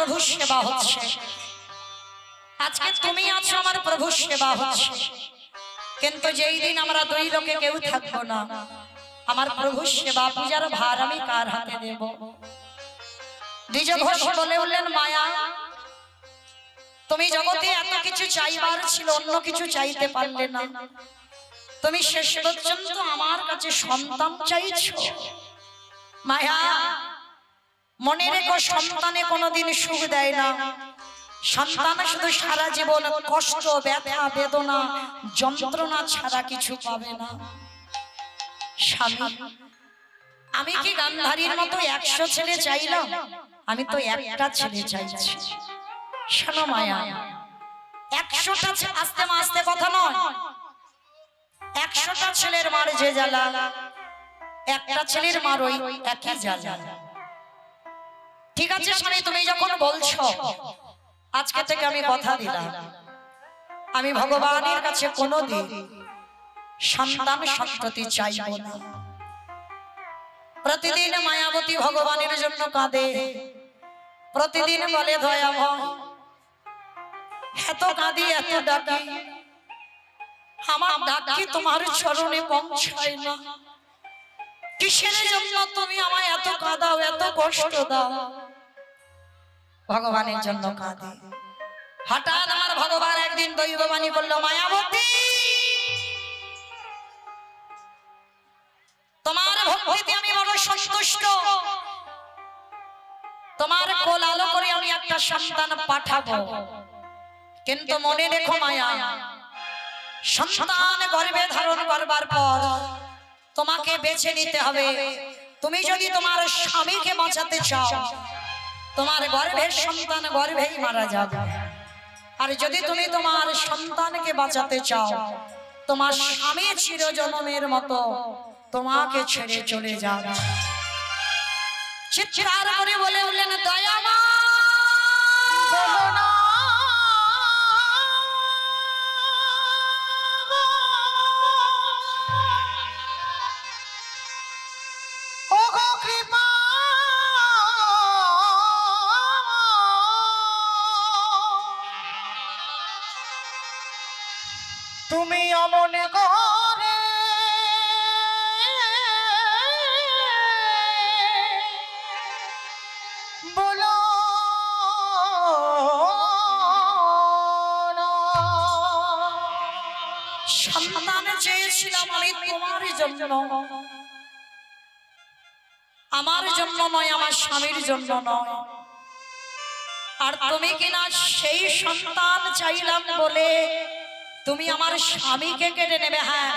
প্রভু সেবা হচ্ছে, আজকে তুমি আছো আমার প্রভু সেবা হচ্ছে। কিন্তু যেই দিন আমরা দুই লোকে কেউ থাকবো না, আমার প্রভু সেবা পূজার ভার আমি কার হাতে দেব? দ্বিজ ঘোষ বলে উঠলেন, মায়া তুমি জগতে এত কিছু চাইবার ছিল, অন্য কিছু চাইতে পারলে না, তুমি শেষ পর্যন্ত আমার কাছে সন্তান চাইছো। মায়া মনে রেখো, সন্তানে কোনোদিন সুখ দেয় না, সন্তান শুধু সারা জীবন কষ্ট, ব্যথা, বেদনা, যন্ত্রণা ছাড়া কিছু পাবে না। স্বামী, আমি কি গান্ধারীর মতো 100 ছেলে চাইলাম? আমি তো একটা ছেলে চাইছি। শোনো মায়া, 100টা আস্তে আস্তে কথা নয়, 100টা ছেলের মার যে জ্বালা, একটা ছেলের মার ওই একই জ্বালা। ঠিক আছে স্বামী, তুমি যখন বলছো, আজকে থেকে আমি কথা দিলাম, আমি ভগবানের কাছে কোনোদিন সন্তান সন্ততি চাইব না। প্রতিদিন মায়াবতী ভগবানের জন্য কাঁদে, প্রতিদিন বলে দয়াময়, এত কাঁদি এত ডাকি, আমার ডাক কি তোমার চরণে পৌঁছায় না? কিসের জন্য তুমি আমায় এত কাঁদাও, এত কষ্ট দাও? ভগবানের জন্য কাঁদে। হঠাৎ আমার ভগবান একদিন দৈববাণী করলো, মায়াবতী তোমার ভক্তিতে আমি বড় সন্তুষ্ট, তোমার কোল আলো করে আমি একটা সন্তান পাঠাবো। কিন্তু মনে রেখো মায়া, সন্তান গর্ভে ধারণ করবার পর তোমাকে বেছে নিতে হবে। তুমি যদি তোমার স্বামীকে বাঁচাতে চাও, তোমার গর্ভের সন্তান গর্ভেই মারা যাবে। আর যদি তুমি তোমার সন্তানকে বাঁচাতে চাও, তোমার স্বামী চিরজন্মের মতো তোমাকে ছেড়ে চলে যাবে। চিৎকার করে বলে উঠলেন, দয়াময় তুমি অমন করে বলো সন্তান চেয়েছিলাম আমি তোমার জন্য, আমার জন্য নয়, আমার স্বামীর জন্য নয়। আর তুমি কিনা সেই সন্তান চাইলাম বলে তুমি আমার স্বামীকে কেড়ে নেবে। হ্যাঁ,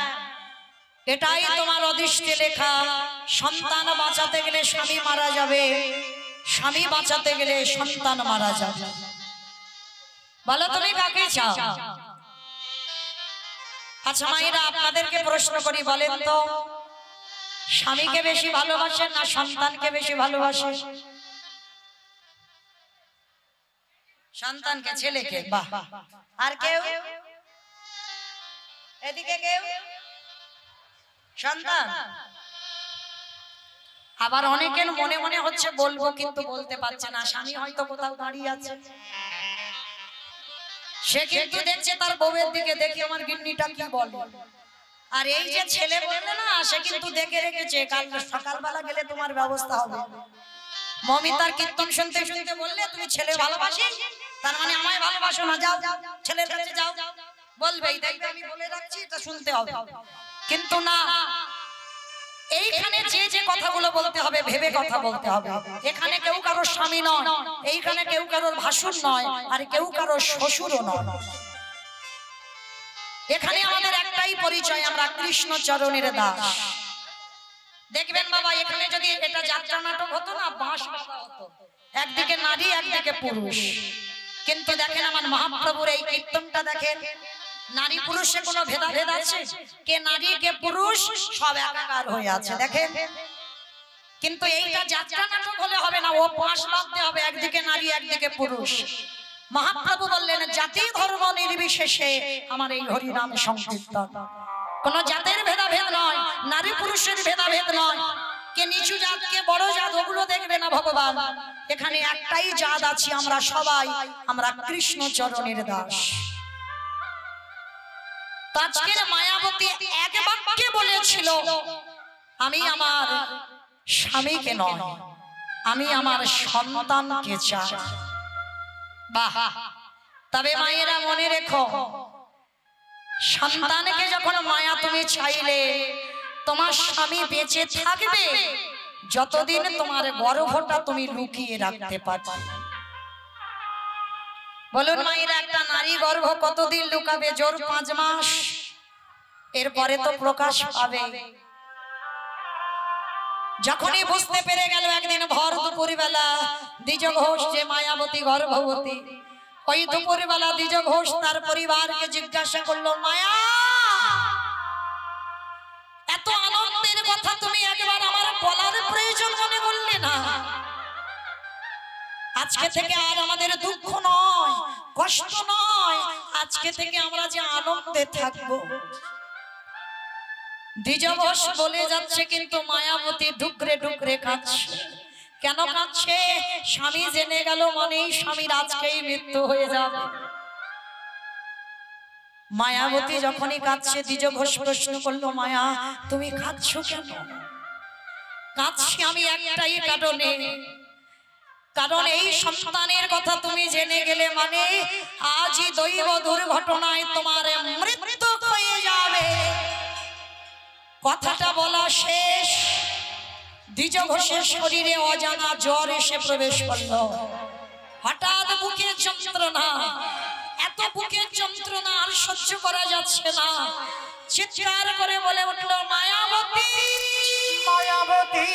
এটাই তোমার অদৃষ্টে লেখা। সন্তান বাঁচাতে গেলে স্বামী মারা যাবে, স্বামী বাঁচাতে গেলে সন্তান মারা যাবে। বলো তুমি কাকে চাও? আচ্ছা মায়েরা, আপনাদেরকে প্রশ্ন করি, বলেন তো, স্বামীকে বেশি ভালোবাসেন না সন্তানকে বেশি ভালোবাসেন? সন্তানকে, ছেলেকে। বাহ। আর কেউ? এদিকে কেউ? সন্তান। আবার অনেকের মনে মনে হচ্ছে বলবো, কিন্তু বলতে পারছে না। স্বামী হয়তো কোথাও দাঁড়িয়ে আছে, সে কিন্তু দেখছে তার বউয়ের দিকে, দেখি আমার গিন্নিটা কি বলে। আর এই যে ছেলে বলবে না, সে কিন্তু দেখে রেখেছে, কাল সকালবেলা গেলে তোমার ব্যবস্থা হবে। মমিতার কীর্তন শুনতে শুনতে বললে তুমি ছেলে ভালোবাসিস, তার মানে আমায় ভালোবাসো না, যাও ছেলের কাছে যাও, বলবে দেখবে আমি বলে রাখছি, এটা শুনতে হবে। কিন্তু না, এইখানে যে যে কথাগুলো বলতে হবে ভেবে কথা বলতে হবে। এখানে কেউ কারোর স্বামী নয়, এইখানে কেউ কারোর ভাসুর নয়, আর কেউ কারোর শ্বশুরও নয়। এখানে আমাদের একটাই পরিচয়, আমরা কৃষ্ণ চরণের দাস। দেখবেন বাবা, এখানে যদি এটা যাত্রা নাটক হতো না, বাঁশ বাঁধা হতো, একদিকে নারী একদিকে পুরুষ। কিন্তু দেখেন আমার মহাপ্রভুর এই কীর্তনটা দেখেন, নারী পুরুষে কোনো ভেদাভেদ আছে? কে নারী কে পুরুষ সব একাকার হয়ে আছে, দেখেন। কিন্তু এইটা যাত্রা নাটক হলে হবে না, ও বাঁশ বাঁধতে হবে, একদিকে নারী একদিকে পুরুষ। মহাপ্রভু বললেন, জাতি ধর্ম নির্বিশেষে আমার এই হরিনাম সংকীর্তন। কোন জাতের ভেদাভেদ নয়, নারী পুরুষের ভেদাভেদ নয়, কে নিচু জাত কে বড় জাত ওগুলো দেখবে না ভগবান। এখানে একটাই জাত আছি আমরা সবাই, আমরা কৃষ্ণ চরণের দাস। আজকের মায়াবতী এক বাক্যে বলেছিল, আমি আমার স্বামীকে নয়, আমি আমার সন্তানকে চাই। বাহ! তবে মায়েরা মনে রেখো, সন্তানকে যখন মায়া তুমি চাইলে, তোমার স্বামী বেঁচে থাকবে যতদিন তোমার গর্ভটা তুমি লুকিয়ে রাখতে পারবে। বলুন মায়েরা, একটা নারী গর্ভ কতদিন লুকাবে? জোর 5 মাস, এরপরে তো প্রকাশ পাবে। যখনই বুঝতে পেরে গেল একদিন ভর দুপুর বেলা দ্বিজ ঘোষ যে মায়াবতী গর্ভবতী, ওই দুপুর বেলা দ্বিজ ঘোষ তার পরিবারকে জিজ্ঞাসা করলো, মায়া, এত আনন্দের কথা তুমি একবার আমার বলার প্রয়োজন মনে করলে না? আজকে থেকে আর আমাদের দুঃখ নয়, কষ্ট নয়, আজকে থেকে আমরা যে আনন্দে থাকবো। দ্বিজ ঘোষ বলে যাচ্ছে, কিন্তু মায়াবতী ডুকরে ডুকরে কাঁদছে। কেন কাঁদছে? স্বামী জেনে গেল মানেই স্বামীর আজকেই মৃত্যু হয়ে যাবে। মায়াবতী যখনই কাঁদছে, দ্বিজ ঘোষ প্রশ্ন করলো, মায়া তুমি কাঁদছো কেন? কাঁদছি আমি একটাই কারণে, কারণ এই সন্তানের কথা তুমি জেনে গেলে মানে আজই দৈব দুর্ঘটনায় তোমার মৃত্যু হয়ে যাবে। কথাটা বলা শেষ, দ্বিজ ঘোষের শরীরে অজানা জ্বর এসে প্রবেশ করলো। হঠাৎ বুকের যন্ত্রণা, এত বুকের যন্ত্রণা আর সহ্য করা যাচ্ছে না, চিৎকার করে বলে উঠল, মায়াবতী, মায়াবতী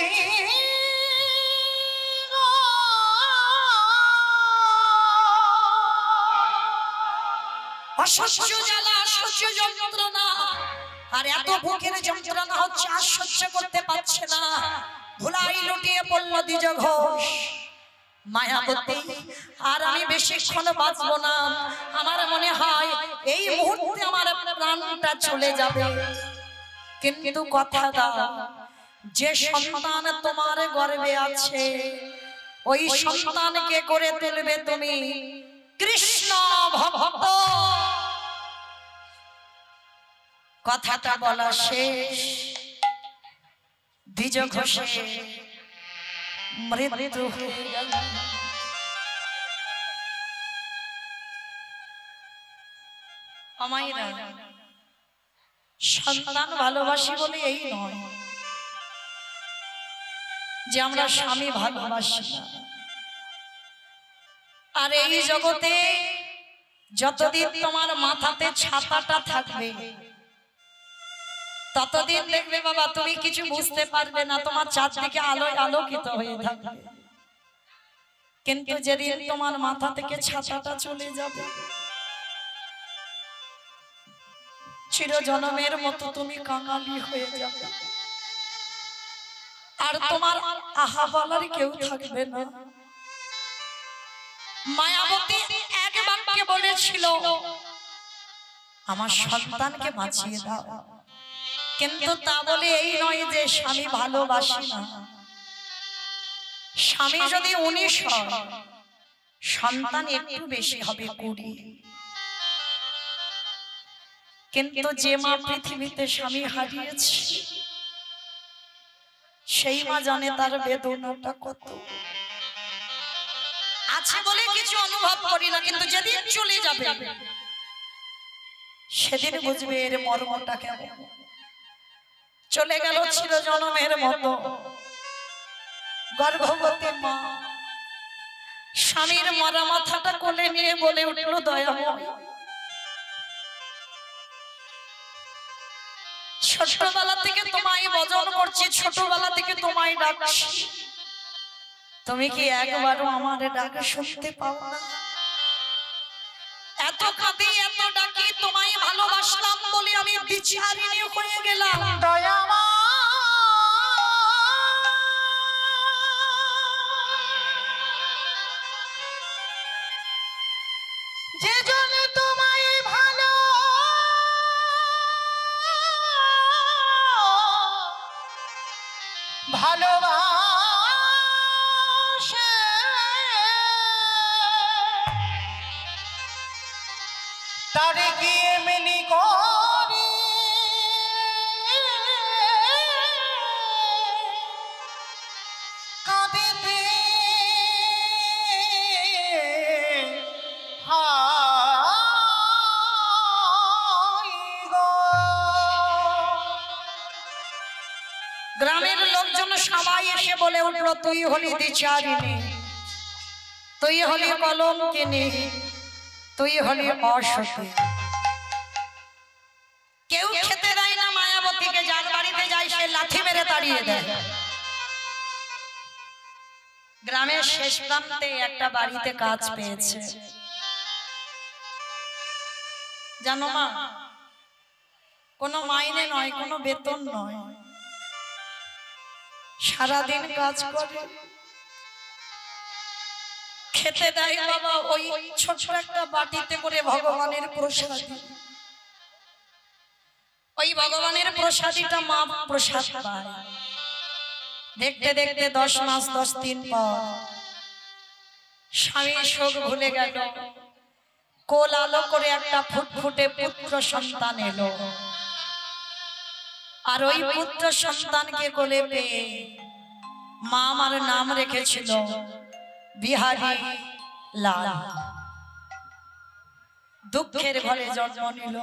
অসহ্য জ্বালা, অসহ্য যন্ত্রণা, আর এত বুকের যন্ত্রণা হচ্ছে আর সহ্য করতে পারছে না। ভুলাই লুটিয়ে পড়ল দ্বিজ ঘোষ। মায়াবতী, আর আমি বেশিক্ষণ বাঁচবো না, আমার মনে হয় এই মুহূর্তে আমার প্রাণটা চলে যাবে। কিন্তু কথা দাও, যে সন্তান তোমার গর্ভে আছে ওই সন্তানকে করে তুলবে তুমি কৃষ্ণ ভক্ত। কথাটা বলা শেষ, দ্বিজ ঘোষের মৃত্যু হয়ে গেল। আমায়রা সন্তান ভালোবাসি বলে এই নয় যে আমরা স্বামী ভালোবাসি না। আর এই জগতে যতদিন তোমার মাথাতে ছাতাটা থাকবে ততদিন দেখবে বাবা তুমি কিছু বুঝতে পারবে না, তোমার চারদিকে আলোয় আলোকিত হয়ে থাকবে। কিন্তু যেদিন তোমার মাথা থেকে ছাতাটা চলে যাবে, চিরজনমের মতো তুমি কাঙালি হয়ে যাবে, আর তোমার আহা বলার কেউ থাকবে না। মায়াবতী এক বাক্যে বলেছিল, আমার সন্তানকে বাঁচিয়ে দাও। কিন্তু তা বলে এই নয় যে স্বামী ভালোবাসি না। স্বামী যদি 19 হয়, সন্তান একটু বেশি হবে 20। কিন্তু যে মা পৃথিবীতে স্বামী হারিয়েছে সেই মা জানে তার বেদনাটা কত। আছে বলে কিছু অনুভব করি না, কিন্তু যেদিন চলে যাবে সেদিন বুঝবে এর মর্মটা কেমন। চলে গেল চিরজনমের মতো গর্ভবতী মা, স্বামীর মরা মাথাটা কোলে নিয়ে বলে উঠল, দয়াময়, ছোটবেলা থেকে তোমায় ভজন করছি, ছোটবেলা থেকে তোমায় ডাকছি, তুমি কি একবারও আমার ডাক শুনতে পাও না? এত কাঁদি এত ডাকি, তোমায় ভালোবাসলাম বলে আমি বিচারিণী হয়ে গেলাম। দয়াময় যে জন্য তোমায় ভালো ভালো ভালোবাসে তারে কি এমনি করি কাঁদিতে গ্রামের লোকজন সবাই এসে বলে উঠল, তুই হলি দ্বিচারিণী, তুই হলি কলঙ্কিনী, তুই হলি অসতী। কেউ খেতে দেয় না মায়াবতীকে, যার বাড়িতে যায় সে লাঠি মেরে তাড়িয়ে দেয়। গ্রামের শেষ প্রান্তে একটা বাড়িতে কাজ পেয়েছে, জানো মা, কোনো মাইনে নয়, কোনো বেতন নয়, সারাদিন কাজ করে, খেতে দেয় বাবা ওই ছোট একটা বাটিতে করে ভগবানের প্রসাদী। ওই ভগবানের প্রসাদীটা মা প্রসাদ পায়। দেখতে দেখতে 10 মাস 10 দিন পর স্বামী শোক ভুলে গেল, কোল আলো করে একটা ফুটফুটে পুত্র সন্তান এলো। আর ওই পুত্র সন্তানকে কোলে পেয়ে মা আমার নাম রেখেছিল বিহারী লাল। দুঃখের ঘরে জন্ম নিল,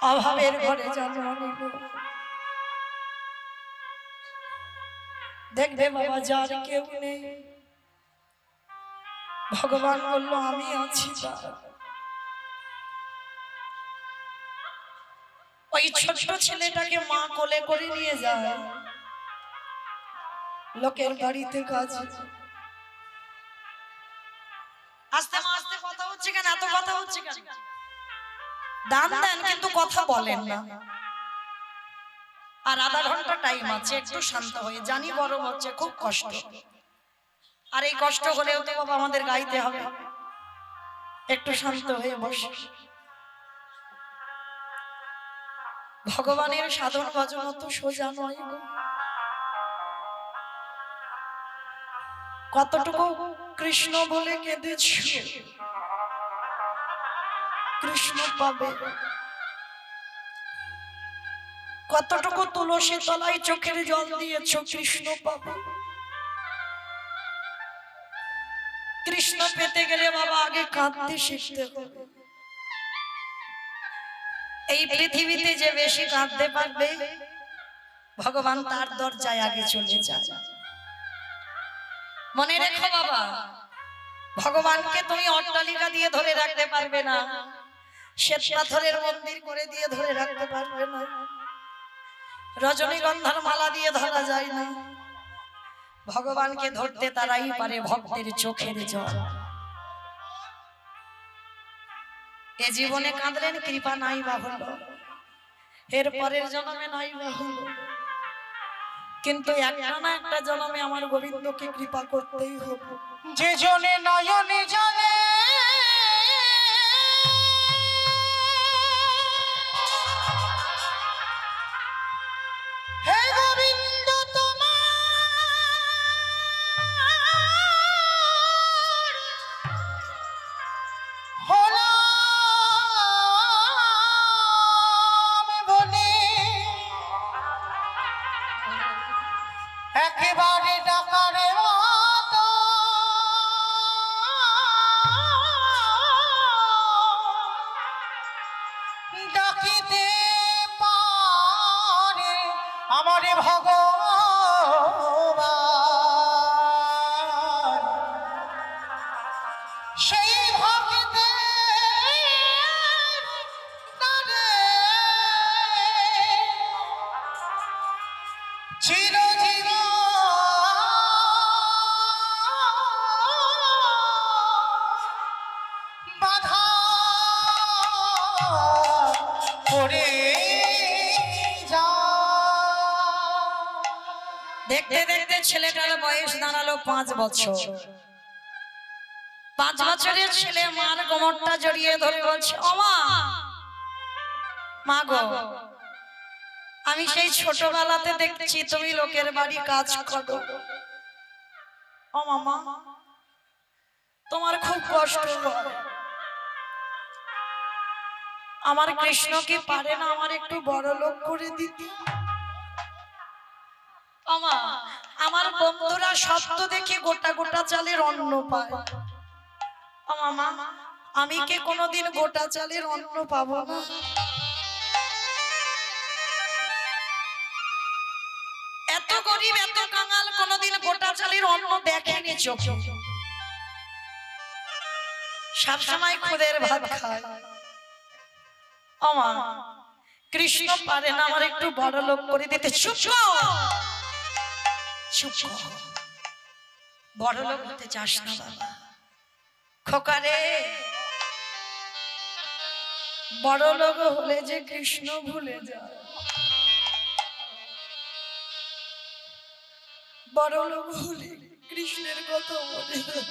অভাবের ঘরে জন্ম নিল। দেখবে বাবা, যার কেউ নেই, ভগবান বলল আমি আছি। ওই ছোট্ট ছেলেটাকে মা কোলে করে নিয়ে যায় লোকের বাড়িতে কাজ। আস্তে আস্তে কথা হচ্ছে কেন, এত কথা হচ্ছে কেন? দান দেন কিন্তু কথা বলেন না। আর আধা ঘন্টা টাইম আছে, একটু শান্ত হয়ে, জানি গরম হচ্ছে, খুব কষ্ট। আর এই কষ্ট হলেও তো বাবা আমাদের গাইতে হবে, একটু শান্ত হয়ে বসে। ভগবানের সাধন ভজন তো সোজা নয়। কতটুকু কৃষ্ণ বলে কেঁদেছ, কৃষ্ণ পাবে। কতটুকু তুলসী তলায় চোখের জল দিয়েছ, কৃষ্ণ পাবে। কৃষ্ণ পেতে গেলে বাবা আগে কাঁদতে শিখতে হবে। এই পৃথিবীতে যে বেশি কাঁদতে পারবে ভগবান তার দরজায় আগে চলে যায়। মনে রেখো বাবা, ভগবানকে তুমি অট্টালিকা দিয়ে ধরে রাখতে পারবে না, শ্বেত পাথরের মন্দির করে দিয়ে ধরে রাখতে পারবে না, রজনীগন্ধার মালা দিয়ে ধরা যায় না। ভগবানকে ধরতে তারাই পারে ভক্তের চোখের জল। এ জীবনে কাঁদলেন, কৃপা নাই বা হলো, এর পরের জন্মে নাই বা হলো, কিন্তু একটা না একটা জন্মে আমার গোবিন্দকে কৃপা করতেই হবে। যে জনে নয়নে জানে হে গোবিন্দ তোমার হলাম বলে একেবারে ডাকারে মতো ডাকিতে পারে আমারে ভগবান। সেই ভক্তিতে তারে চিরজীবন বাধা করে দেখতে দেখতে ছেলেটার বয়স দাঁড়ালো 5 বছর। 5 বছরের ছেলে মার কোমরটা জড়িয়ে ধরে বলছে, ও মা, মা গো, আমি সেই ছোটবেলাতে দেখছি তুমি লোকের বাড়ি কাজ করো। ও মামা, তোমার খুব কষ্ট হয়। আমার কৃষ্ণ কি পারে না আমার একটু বড় লোক করে দিতে? মামা, আমার বন্ধুরা শব্দ দেখে গোটা গোটা চালের অন্ন পায়। ও মামা, আমি কি কোনোদিন গোটা চালের অন্ন পাবো না? এত গরিব এত কাঙাল কোনোদিন গোটা চালের অন্ন দেখেনি চোখে। সব সময় খুদের ভাত খায়। ও মা, কৃষ্ণ পারে না আমার একটু বড় লোক করে দিতে? চুপ চুপ, বড় লোক হতে চাস না বাবা। খোকা রে, বড় লোক হলে যে কৃষ্ণ ভুলে যায়। বড় লোক হলে কৃষ্ণের কথা মনে হয়।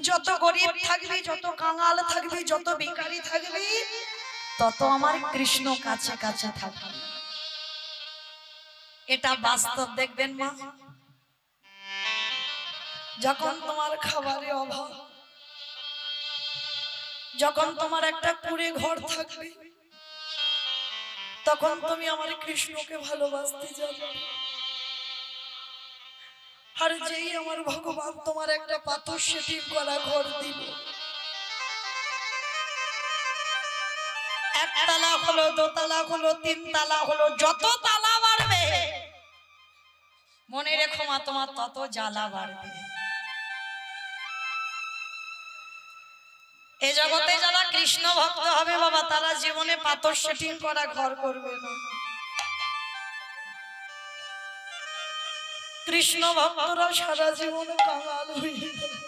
যত গরিব থাকবি, যত কাঙাল থাকবি, যত ভিখারি থাকবি, তত আমার কৃষ্ণ কাছে কাছে থাকবে। এটা বাস্তব, দেখবেন মা। যখন তোমার খাবারে অভাব, যখন তোমার একটা কুড়ে ঘর থাকবে, তখন তুমি আমার কৃষ্ণকে ভালোবাসতে যাবে। আর যেই আমার ভগবান তোমার একটা পাথর সেটিং করা ঘর দিল, একতলা হলো, দোতলা হলো, তিনতলা হলো, যত তালা বাড়বে মনে রেখো মা, তোমার তত জ্বালা বাড়বে। এ জগতে যারা কৃষ্ণ ভক্ত হবে বাবা, তারা জীবনে পাথর সেটিং করা ঘর করবে না। কৃষ্ণ ভক্তরা সারা জীবন কাঙাল হয়ে যায়।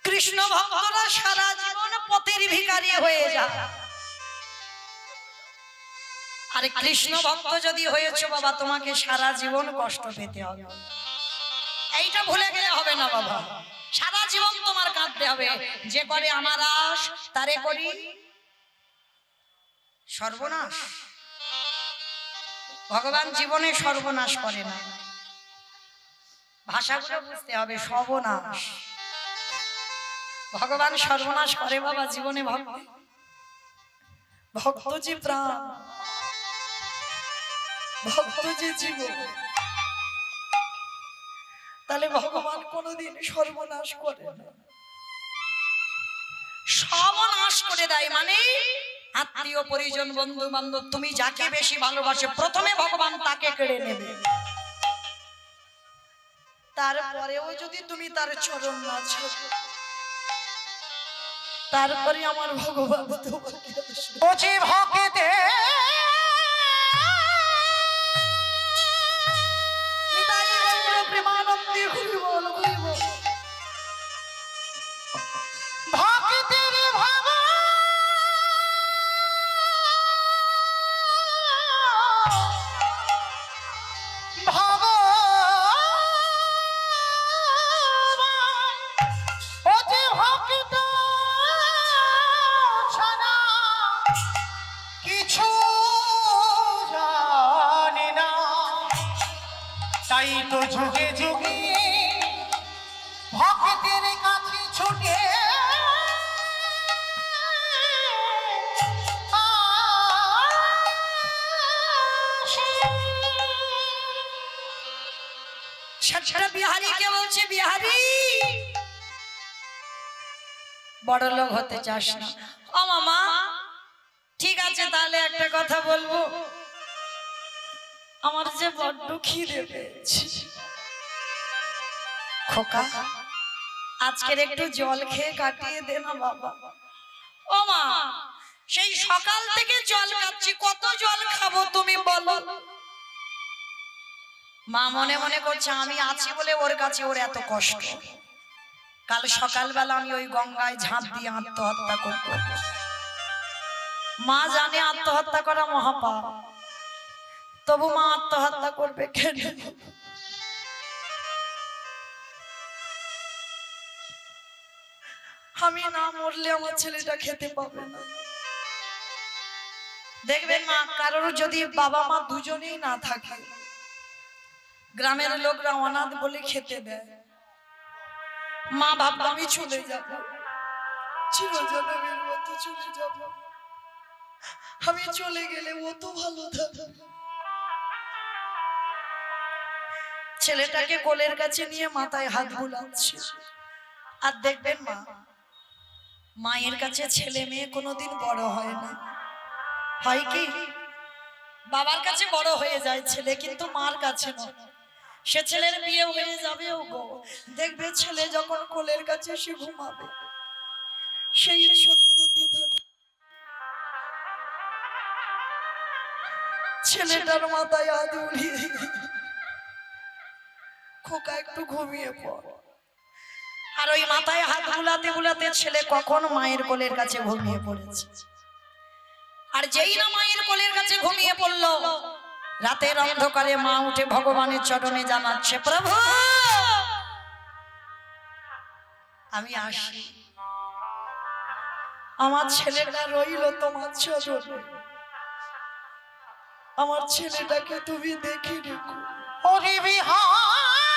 কৃষ্ণ ভক্তরা সারা জীবন পথের ভিখারি হয়ে যায়। আরে কৃষ্ণ ভক্ত যদি হয়েছে বাবা, তোমাকে সারা জীবন কষ্ট পেতে হবে। এইটা ভুলে গেলে হবে না বাবা। সারা জীবন তোমার কাঁদতে হবে। যে করে আমার আশ তারে করি সর্বনাশ। ভগবান জীবনে সর্বনাশ করে না, ভাষাগুলো বুঝতে হবে। সর্বনাশ ভগবান সর্বনাশ করে বাবা জীবনে। ভক্ত যে প্রাণ, ভক্ত যে জীবন, তাহলে ভগবান কোনদিন সর্বনাশ করে না। সর্বনাশ করে দেয় মানে আত্মীয় পরিজন বন্ধু বান্ধব, তুমি যাকে বেশি ভালোবাসে প্রথমে ভগবান তাকে কেড়ে নেবে। তারপরেও যদি তুমি তার চরণ না ছাড়ো, তারপরে আমার ভগবান তোমাকে ভক্তে প্রেমানন্দে ঘুরি বল ঘুরিব ভক্তের ভাব যুগে যুগে ভক্তের কাছে ছুটে সেটা বিহারি কে বলছে, বিহারি বড় লোক হতে চাস না? ও মামা ঠিক আছে, তাহলে একটা কথা বলবো। আমার যে বড্ড খিদে পেয়েছে। খোকা আজকের একটু জল খেয়ে কাটিয়ে দে না বাবা। ও মা, সেই সকাল থেকে জল খাচ্ছি, কত জল খাবো তুমি বলো? মা মনে মনে করছে আমি আছি বলে ওর কাছে ওর এত কষ্ট। কাল সকালবেলা আমি ওই গঙ্গায় ঝাঁপ দিয়ে আত্মহত্যা করব। মা জানে আত্মহত্যা করা মহাপাপ, তবু মা আত্মহত্যা করবে কেন? আমি না মরলে আমার ছেলেটা খেতে পাবে না। দেখবেন মা, কারোর যদি বাবা মা দুজনেই না থাকে, গ্রামের লোকরা অনাথ বলে খেতে দেয়। মা ভাবলো আমি চলে যাব, চিরজনমের মতো চলে যাব। আমি চলে গেলে ও তো ভালো থাকবে। ছেলেটাকে কোলের কাছে নিয়ে মাথায় হাত বুলাচ্ছে। আর দেখবেন মা, মায়ের কাছে ছেলে মেয়ে কোনোদিন বড় হয় না। হয় কি, বাবার কাছে বড় হয়ে যায় ছেলে, কিন্তু মার কাছে নয়। সে ছেলের বিয়ে হয়ে যাবে, ও গো দেখবে ছেলে যখন কোলের কাছে সে ঘুমাবে, সেই ছোট্টটি থাকে ছেলেটার মাথায় হাত বুলিয়ে, খোকা একটু ঘুমিয়ে পড়। আর ওই মাথায় হাত বুলাতে বুলাতে ছেলে কখন মায়ের কোলের কাছে ঘুমিয়ে পড়েছে। আর যেই না মায়ের কোলের কাছে ঘুমিয়ে পড়লো, রাতের অন্ধকারে মা উঠে ভগবানের চরণে জানাচ্ছে, প্রভু আমি আসি, আমার ছেলেটা রইল তোমার চরণে, আমার ছেলেটাকে তুমি দেখে রেখো। ওরে বিহারী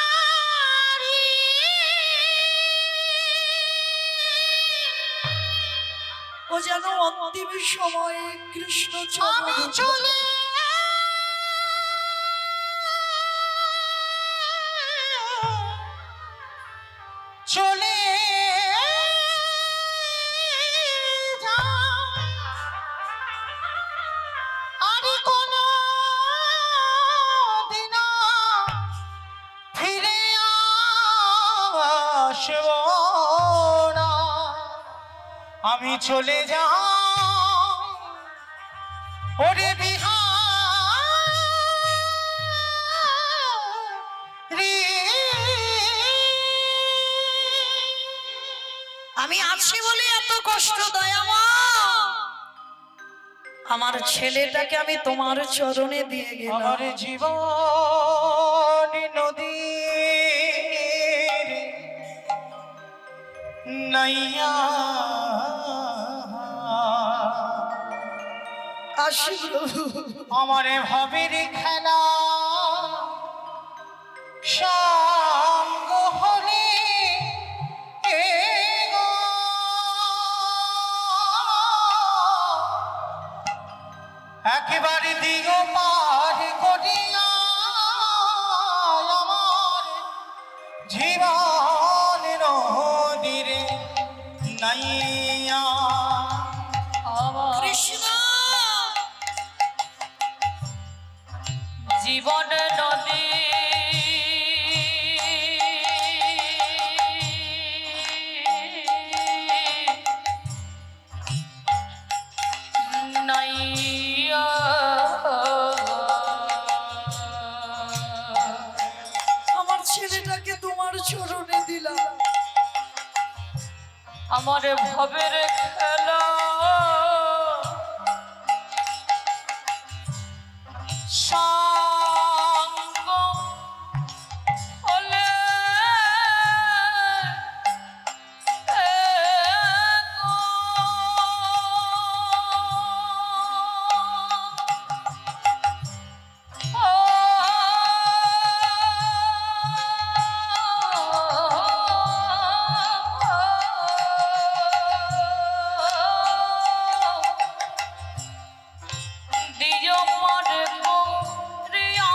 ও যেন অন্তিম সময়ে কৃষ্ণ আমি চলে চলে আরে কোনো দিন ফিরে আসব না, আমি চলে যাই ওরে বিহারী। আমি আছি বলে এত কষ্ট দয়ামা, আমার ছেলেটাকে আমি তোমার চরণে দিয়ে গেলাম। আমার জীবন নদী নাইয়া আসি প্রভু। আমার ভাবের খেলা সঙ্গ হলে এ গো, একেবারে দিও পার করিয়া আমার জীবন নদীরে নাইয়া। কৃষ্ণ জীবন নদী নাইয়া, আমার ছেলেটাকে তোমার চরণে দিলাম। আমার ভবের খেলা সঙ্গ হলে এ গো, দিও মরে রিয়া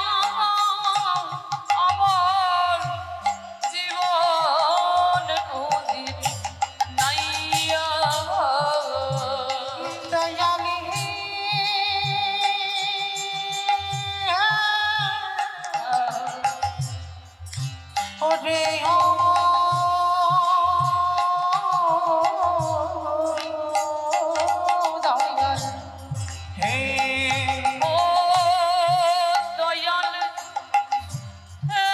আমার জীবন নদী নাইয়া। দয়ালি ওরে ও দয়াল হে ও দয়াল হে,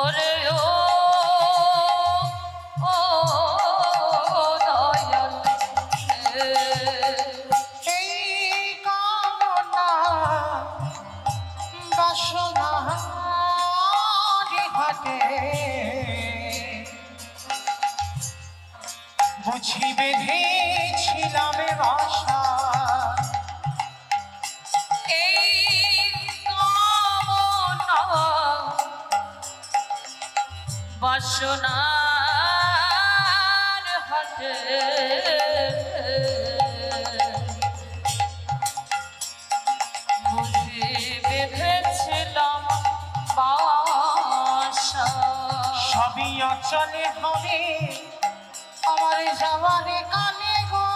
ওরে ও দয়াল হে। এই সোনার হাটে বুঝি বেঁধেছিলাম বাসা সবই অচলে হবে আমার যাওয়ারে কানে গো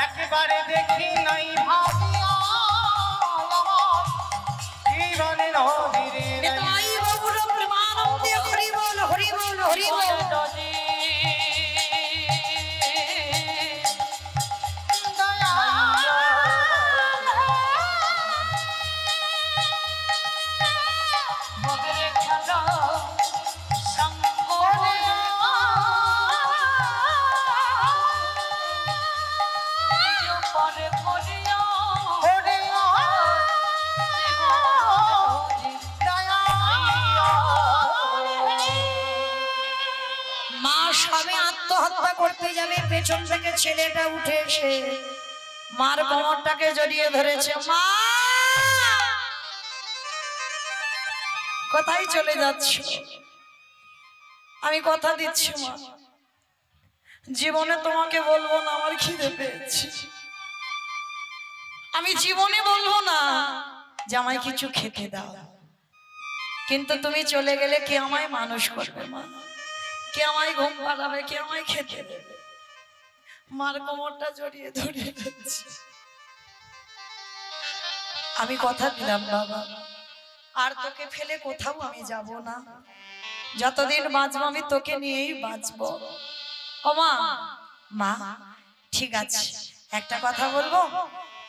একবারে দেখি নাই ভাবিয়া আমার জীবনে নদীরে নিতাই বাবুর প্রেমানন্দে হরি বল হরি বল হরি বল। মা স্বামী আত্মহত্যা করতে যাবে, পেছন থেকে ছেলেটা উঠে এসে মার কোমরটাকে জড়িয়ে ধরেছে। মা কোথায় চলে যাচ্ছ? আমি কথা দিচ্ছি মা, জীবনে তোমাকে বলবো না আমার খিদে পেয়েছে। আমি জীবনে বলবো না যে আমায় কিছু খেতে দাও, কিন্তু তুমি চলে গেলে কে আমায় মানুষ করবে মা? কে আমায় ঘুম পাড়াবে? কে আমায় খেতে দেবে? মার কোমরটা জড়িয়ে ধরে রয়েছে। আমি কথা দিলাম বাবা, আর তোকে ফেলে কোথাও আমি যাব না। যতদিন বাঁচবো আমি তোকে নিয়েই বাঁচবো। ও মা, মা ঠিক আছে, একটা কথা বলবো।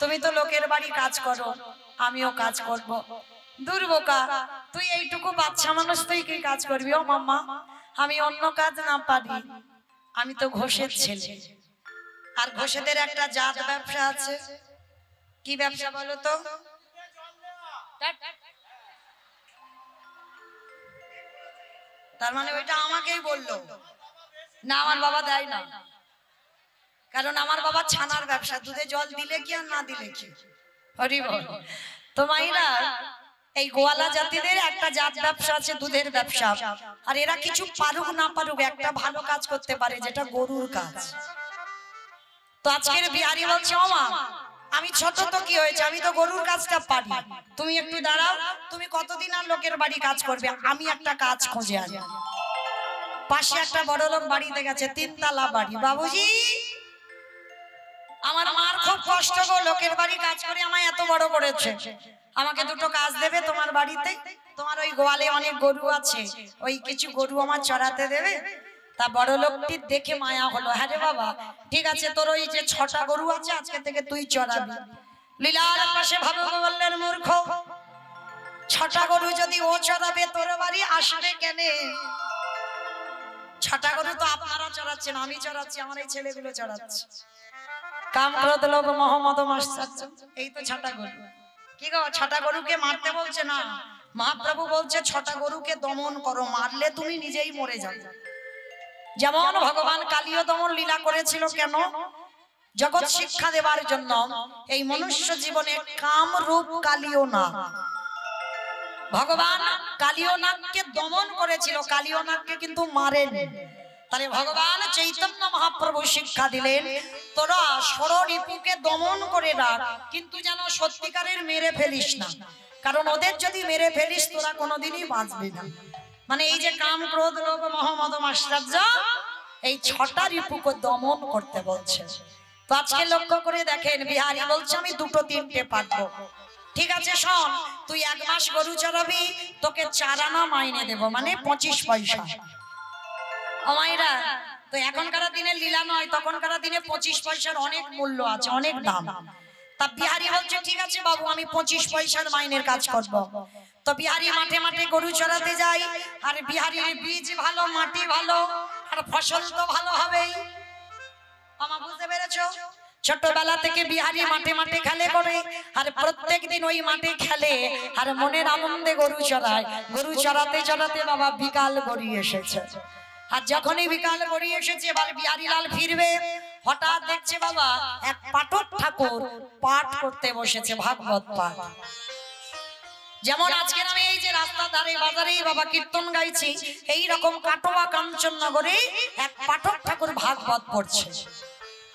তুমি তো লোকের বাড়ি কাজ করো, আমিও কাজ করব। দুর্বোকা তুই এইটুকু বাচ্চা মানুষ, তুই কি কাজ করবি? ও মাম্মা, আমি অন্য কাজ না পারি, আমি তো ঘোষের ছেলে। আর ঘোষেদের একটা জাত ব্যবসা আছে। কি ব্যবসা বলো তো? তার মানে ওইটা আমাকেই বললো না, আমার বাবা দেয় না। কারণ আমার বাবা ছানার ব্যবসা, দুধে জল দিলে কি আর না দিলে কি। হরি বল। তো মাইরা, এই গোয়ালা জাতিদের একটা জাত ব্যবসা আছে, দুধের ব্যবসা। আর এরা কিছু পারুক না পারুক একটা ভালো কাজ করতে পারে, যেটা গরুর কাজ। তো আজকের বিহারি বলছে, ও মা আমি ছোট তো কি হয়েছে, আমি তো গরুর কাজটা পারি। তুমি একটু দাঁড়াও, তুমি কতদিন আর লোকের বাড়ি কাজ করবে? আমি একটা কাজ খুঁজে আনি। পাশে একটা বড় লোক বাড়িতে গেছে, 3 তলা বাড়ি। বাবুজি, আমার মার খুব কষ্ট গো, লোকের বাড়ি কাজ করে আমায় এত বড় করেছে, আমাকে দুটো কাজ দেবে তোমার বাড়িতে? তোমার ওই গোয়ালে অনেক গরু আছে, ওই কিছু গরু আমার চড়াতে দেবে? তা বড় লোকটি দেখে মায়া হলো। হ্যাঁ রে বাবা, ঠিক আছে, তোর ওই যে 6টা গরু আছে আজকে থেকে তুই চড়াবি। লীলার পাশে ভাবে বললেন, মূর্খ, 6টা গরু যদি ও চড়াবে তোর বাড়ি আসবে কেন? 6টা গরু তো আপনারা চড়াচ্ছেন, আমি চড়াচ্ছি, আমার এই ছেলেগুলো চড়াচ্ছে। কামক্রোধ লোভ মোহ মদ মাশ্চর্য, এই তো 6টা গরু। কি গো, 6টা গরুকে মারতে বলছে না, মহাপ্রভু বলছে 6টা গরুকে দমন করো, মারলে তুমি নিজেই মরে যাবে। যেমন ভগবান কালীয় দমন লীলা করেছিল, কেন? জগৎ শিক্ষা দেবার জন্য। এই মনুষ্য জীবনে কাম রূপ কালীয় না, ভগবান কালীয় নাগকে দমন করেছিল, কালীয় নাগকে কিন্তু মারেনি। তাহলে ভগবান চৈতন্য মহাপ্রভু শিক্ষা দিলেন, তোরা ষড়রিপুকে দমন করে রাখ, কিন্তু যেন সত্যিকারের মেরে ফেলিস না, কারণ ওদের যদি মেরে ফেলিস তোরা কোনোদিনই বাঁচবি না। মানে এই যে কাম ক্রোধ লোভ মোহ মদ মাশ্চর্য, এই 6টা রিপুকে দমন করতে বলছে। তো আজকে লক্ষ্য করে দেখেন, বিহারি বলছে আমি 2টো 3টে পারবো। ঠিক আছে শোন, তুই 1 মাস গরু চড়াবি, তোকে 4 আনা মাইনে দেব, মানে 25 পয়সা। ও মাইরা, তো এখনকার দিনে লীলা নয়, তখনকার দিনে 25 পয়সার অনেক মূল্য আছে, অনেক দাম। তা বিহারি বলছে ঠিক আছে বাবু, আমি 25 পয়সার মাইনের কাজ করব। তো বিহারি মাঠে মাঠে গরু চড়াতে যায়, আর বিহারির বীজ ভালো, মাটি ভালো, আর ফসল তো ভালো হবেই। আমা বুঝতে পেরেছো? ছোটবেলা থেকে বিহারি মাঠে মাঠে খেলে করে, আর প্রত্যেক দিন ওই মাঠে খেলে, আর মনের আনন্দে গরু চড়ায়। গরু চড়াতে চড়াতে বাবা বিকাল গড়িয়ে এসেছে। আর যখনই বিকাল গড়িয়ে এসেছে, এবার বিহারি লাল ফিরবে, হঠাৎ দেখছে বাবা এক পাঠক ঠাকুর পাঠ করতে বসেছে, ভাগবত পাঠ। যেমন আজকে আমি এই যে রাস্তা ধারে বাজারেই বাবা কীর্তন গাইছি, এই রকম কাটোয়া কাঞ্চননগরে এক পাঠক ঠাকুর ভাগবত পড়ছে।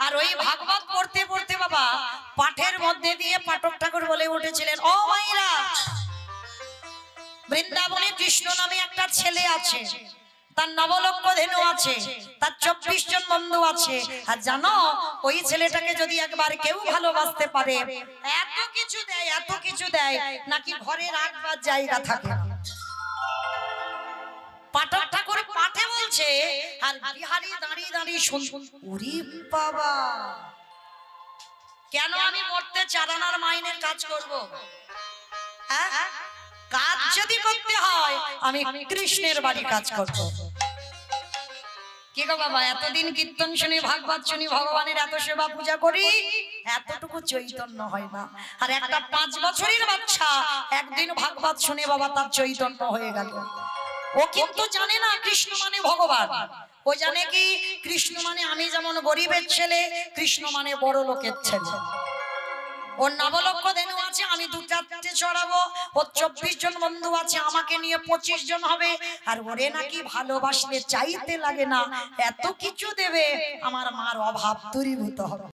আর ওই ভাগবত পড়তে পড়তে বাবা পাঠের মধ্যে দিয়ে পাঠক ঠাকুর বলে উঠেছিলেন, ও মাইরা, বৃন্দাবনে কৃষ্ণ নামে একটা ছেলে আছে, তার নবলক্ষ ধেনু আছে, তার 24 জন বন্ধু আছে। আর জানো ওই ছেলেটাকে যদি একবার কেউ ভালোবাসতে পারে, এত কিছু দেয়, এত কিছু দেয়, নাকি ঘরে রাখবার জায়গা থাকে। পাঠক ঠাকুর পাঠে বলছে, আর বিহারী দাঁড়িয়ে দাঁড়িয়ে শুন, ওরে বাবা, কেন আমি মরতে চারানার মাইনের কাজ করব? হ্যাঁ, কাজ যদি করতে হয় আমি কৃষ্ণের বাড়ি কাজ করব। কি গো বাবা, এতদিন কীর্তন শুনি, ভাগবত শুনি, ভগবানের এত সেবা পূজা করি, এতটুকু চৈতন্য হয় না। আর একটা 5 বছরের বাচ্চা একদিন ভাগবত শুনে বাবা তার চৈতন্য হয়ে গেল। ও কিন্তু জানে না কৃষ্ণ মানে ভগবান। ও জানে কি, কৃষ্ণ মানে আমি যেমন গরিবের ছেলে, কৃষ্ণ মানে বড় লোকের ছেলে। ওর নবলক্ষ ধেনু আছে, আমি 2-4টে চড়াবো। ওর 24 জন বন্ধু আছে, আমাকে নিয়ে 25 জন হবে। আর ওরে নাকি ভালোবাসলে চাইতে লাগে না, এত কিছু দেবে, আমার মার অভাব দূরীভূত হবে।